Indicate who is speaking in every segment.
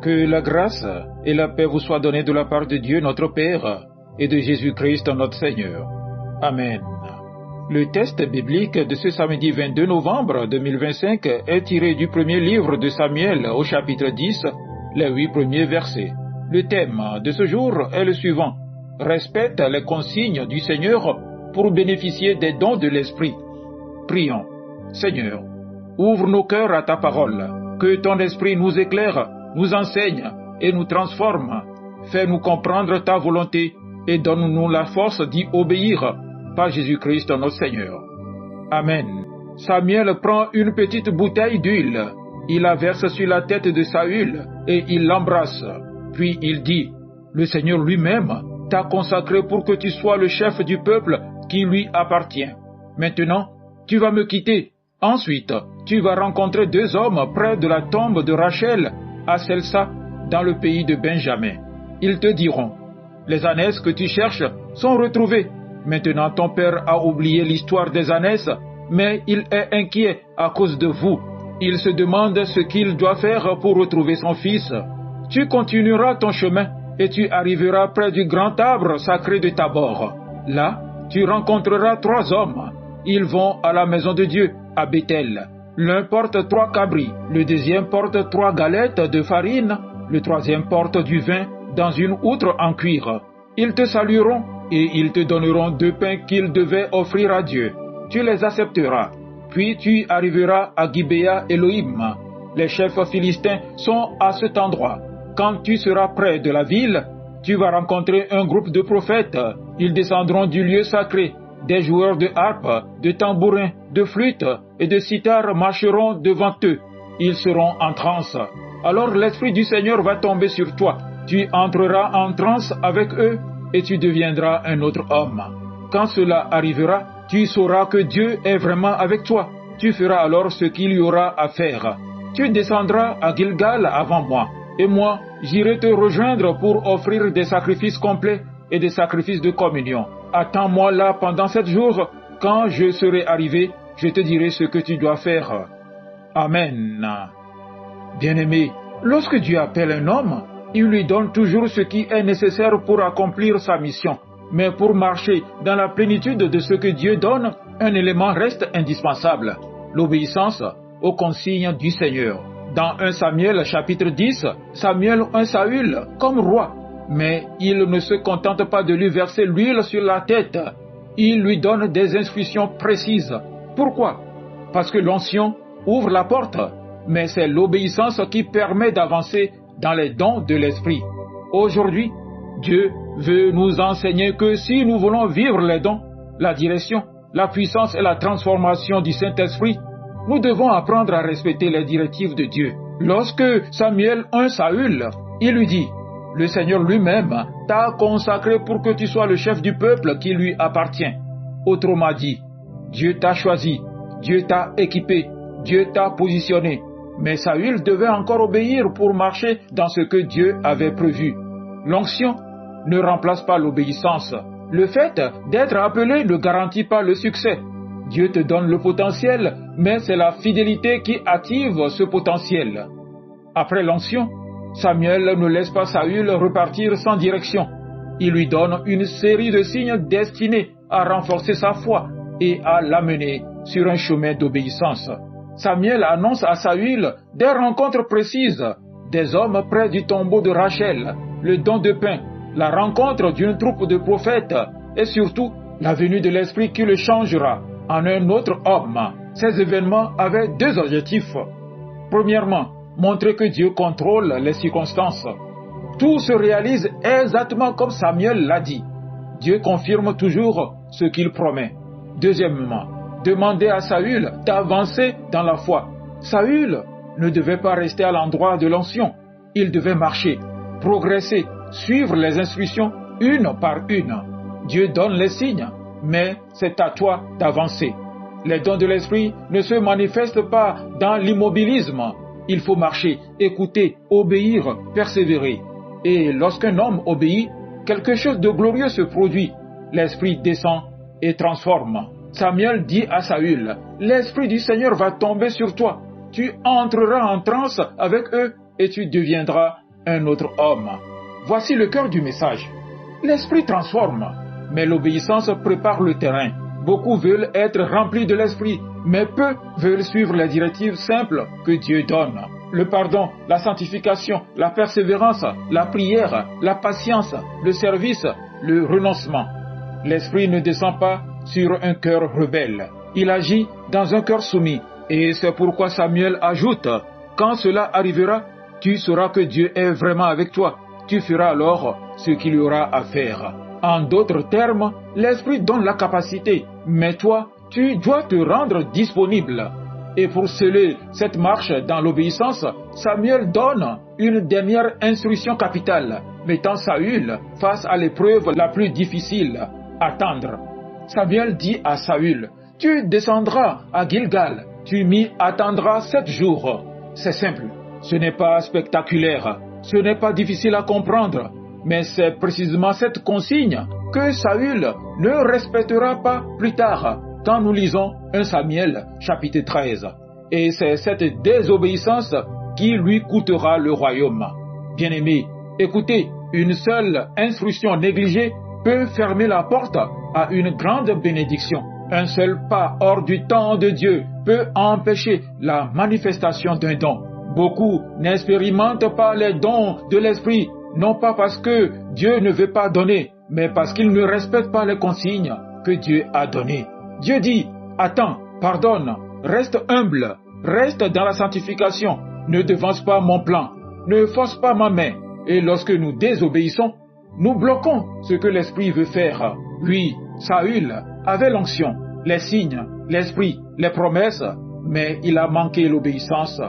Speaker 1: Que la grâce et la paix vous soient données de la part de Dieu notre Père et de Jésus-Christ notre Seigneur. Amen. Le texte biblique de ce samedi 22 novembre 2025 est tiré du premier livre de Samuel au chapitre 10, les 8 premiers versets. Le thème de ce jour est le suivant: respecte les consignes du Seigneur pour bénéficier des dons de l'Esprit. Prions. Seigneur, ouvre nos cœurs à ta parole, que ton Esprit nous éclaire, nous enseigne et nous transforme. Fais-nous comprendre ta volonté et donne-nous la force d'y obéir par Jésus-Christ notre Seigneur. Amen. Samuel prend une petite bouteille d'huile, il la verse sur la tête de Saül et il l'embrasse. Puis il dit: le Seigneur lui-même t'a consacré pour que tu sois le chef du peuple qui lui appartient. Maintenant, tu vas me quitter. Ensuite, tu vas rencontrer 2 hommes près de la tombe de Rachel, à Selsa, dans le pays de Benjamin. Ils te diront: les ânesses que tu cherches sont retrouvées. Maintenant ton père a oublié l'histoire des ânesses, mais il est inquiet à cause de vous. Il se demande ce qu'il doit faire pour retrouver son fils. Tu continueras ton chemin et tu arriveras près du grand arbre sacré de Tabor. Là, tu rencontreras 3 hommes. Ils vont à la maison de Dieu, à Bethel. L'un porte 3 cabris, le deuxième porte 3 galettes de farine, le troisième porte du vin dans une outre en cuir. Ils te salueront et ils te donneront 2 pains qu'ils devaient offrir à Dieu. Tu les accepteras. Puis tu arriveras à Gibéa Elohim. Les chefs philistins sont à cet endroit. Quand tu seras près de la ville, tu vas rencontrer un groupe de prophètes. Ils descendront du lieu sacré. Des joueurs de harpe, de tambourins, de flûtes et de cithare marcheront devant eux. Ils seront en transe. Alors l'Esprit du Seigneur va tomber sur toi. Tu entreras en transe avec eux et tu deviendras un autre homme. Quand cela arrivera, tu sauras que Dieu est vraiment avec toi. Tu feras alors ce qu'il y aura à faire. Tu descendras à Gilgal avant moi. Et moi, j'irai te rejoindre pour offrir des sacrifices complets et des sacrifices de communion. Attends-moi là pendant 7 jours. Quand je serai arrivé, je te dirai ce que tu dois faire. Amen. Bien-aimé, lorsque Dieu appelle un homme, il lui donne toujours ce qui est nécessaire pour accomplir sa mission. Mais pour marcher dans la plénitude de ce que Dieu donne, un élément reste indispensable: l'obéissance aux consignes du Seigneur. Dans 1 Samuel chapitre 10, Samuel un Saül comme roi. Mais il ne se contente pas de lui verser l'huile sur la tête. Il lui donne des instructions précises. Pourquoi? Parce que l'onction ouvre la porte, mais c'est l'obéissance qui permet d'avancer dans les dons de l'Esprit. Aujourd'hui, Dieu veut nous enseigner que si nous voulons vivre les dons, la direction, la puissance et la transformation du Saint-Esprit, nous devons apprendre à respecter les directives de Dieu. Lorsque Samuel un Saül, il lui dit: le Seigneur lui-même t'a consacré pour que tu sois le chef du peuple qui lui appartient. Autrement dit, Dieu t'a choisi, Dieu t'a équipé, Dieu t'a positionné. Mais Saül devait encore obéir pour marcher dans ce que Dieu avait prévu. L'onction ne remplace pas l'obéissance. Le fait d'être appelé ne garantit pas le succès. Dieu te donne le potentiel, mais c'est la fidélité qui active ce potentiel. Après l'onction, Samuel ne laisse pas Saül repartir sans direction. Il lui donne une série de signes destinés à renforcer sa foi et à l'amener sur un chemin d'obéissance. Samuel annonce à Saül des rencontres précises, des hommes près du tombeau de Rachel, le don de pain, la rencontre d'une troupe de prophètes et surtout la venue de l'Esprit qui le changera en un autre homme. Ces événements avaient 2 objectifs. Premièrement, montrer que Dieu contrôle les circonstances. Tout se réalise exactement comme Samuel l'a dit. Dieu confirme toujours ce qu'il promet. Deuxièmement, demander à Saül d'avancer dans la foi. Saül ne devait pas rester à l'endroit de l'onction. Il devait marcher, progresser, suivre les instructions une par une. Dieu donne les signes, mais c'est à toi d'avancer. Les dons de l'Esprit ne se manifestent pas dans l'immobilisme. Il faut marcher, écouter, obéir, persévérer. Et lorsqu'un homme obéit, quelque chose de glorieux se produit. L'Esprit descend et transforme. Samuel dit à Saül: l'Esprit du Seigneur va tomber sur toi. Tu entreras en transe avec eux et tu deviendras un autre homme. Voici le cœur du message. L'esprit transforme, mais l'obéissance prépare le terrain. Beaucoup veulent être remplis de l'esprit, mais peu veulent suivre les directives simples que Dieu donne. Le pardon, la sanctification, la persévérance, la prière, la patience, le service, le renoncement. L'esprit ne descend pas sur un cœur rebelle. Il agit dans un cœur soumis. Et c'est pourquoi Samuel ajoute, « Quand cela arrivera, tu sauras que Dieu est vraiment avec toi. Tu feras alors ce qu'il y aura à faire. » En d'autres termes, l'Esprit donne la capacité, mais toi, tu dois te rendre disponible. Et pour sceller cette marche dans l'obéissance, Samuel donne une dernière instruction capitale, mettant Saül face à l'épreuve la plus difficile, attendre. Samuel dit à Saül, « Tu descendras à Gilgal, tu m'y attendras 7 jours. » C'est simple, ce n'est pas spectaculaire, ce n'est pas difficile à comprendre, mais c'est précisément cette consigne que Saül ne respectera pas plus tard, quand nous lisons 1 Samuel chapitre 13. Et c'est cette désobéissance qui lui coûtera le royaume. Bien-aimés, écoutez, une seule instruction négligée peut fermer la porte à une grande bénédiction. Un seul pas hors du temps de Dieu peut empêcher la manifestation d'un don. Beaucoup n'expérimentent pas les dons de l'esprit, non pas parce que Dieu ne veut pas donner, mais parce qu'ils ne respectent pas les consignes que Dieu a données. Dieu dit, attends, pardonne, reste humble, reste dans la sanctification, ne devance pas mon plan, ne force pas ma main. Et lorsque nous désobéissons, nous bloquons ce que l'Esprit veut faire. Oui, Saül avait l'onction, les signes, l'Esprit, les promesses, mais il a manqué l'obéissance.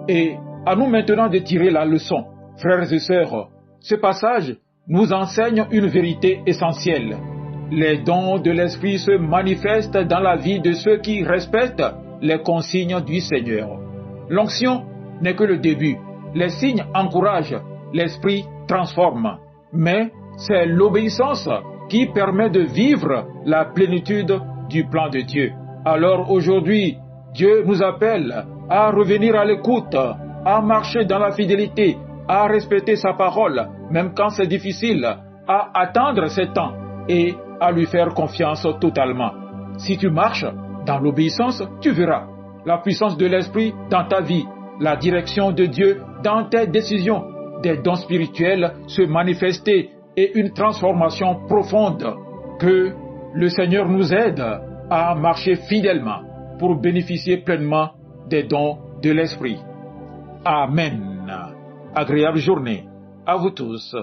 Speaker 1: Et à nous maintenant de tirer la leçon. Frères et sœurs, ce passage nous enseigne une vérité essentielle. Les dons de l'Esprit se manifestent dans la vie de ceux qui respectent les consignes du Seigneur. L'onction n'est que le début. Les signes encouragent, l'Esprit transforme. Mais c'est l'obéissance qui permet de vivre la plénitude du plan de Dieu. Alors aujourd'hui, Dieu nous appelle à revenir à l'écoute, à marcher dans la fidélité, à respecter sa parole, même quand c'est difficile, à attendre ses temps et à lui faire confiance totalement. Si tu marches dans l'obéissance, tu verras la puissance de l'Esprit dans ta vie, la direction de Dieu dans tes décisions, des dons spirituels se manifester et une transformation profonde. Que le Seigneur nous aide à marcher fidèlement pour bénéficier pleinement des dons de l'Esprit. Amen. Agréable journée à vous tous.